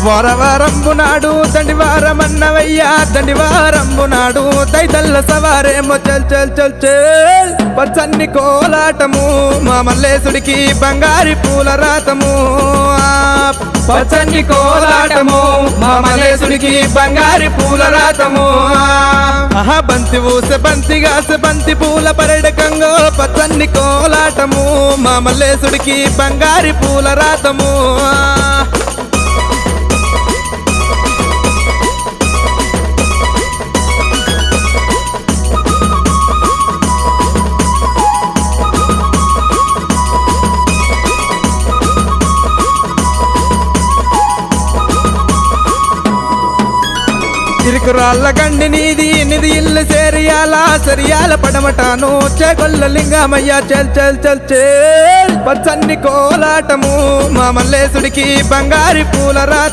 వారవారంబు నాడు దండివారమన్నవయ్యా దండివారంబు నాడు దైతల్ల సవారేమో చల్ చల్ చల్ చల్ పచ్చన్ని కోలాటము మా మల్లేశుడికి బంగారి పూల రాతము పచ్చన్ని కోలాటము మా మల్లేశుడికి బంగారి పూల రాతము ఆహా బంతి ఊసె బంతిగాసె బంతి పూల పరడకంగో పచ్చన్ని కోలాటము మా మల్లేశుడికి బంగారి పూల రాతము చిరుకురాళ్ళ గండి నీది నిధి ఇల్లు సేరియాల సరియాల పడమటాను చేకొల్ల లింగమయ్య చల్ చల్ చల్ చల్ పచ్చన్ని కోలాటము మా మల్లేశుడికి బంగారి పూల రాత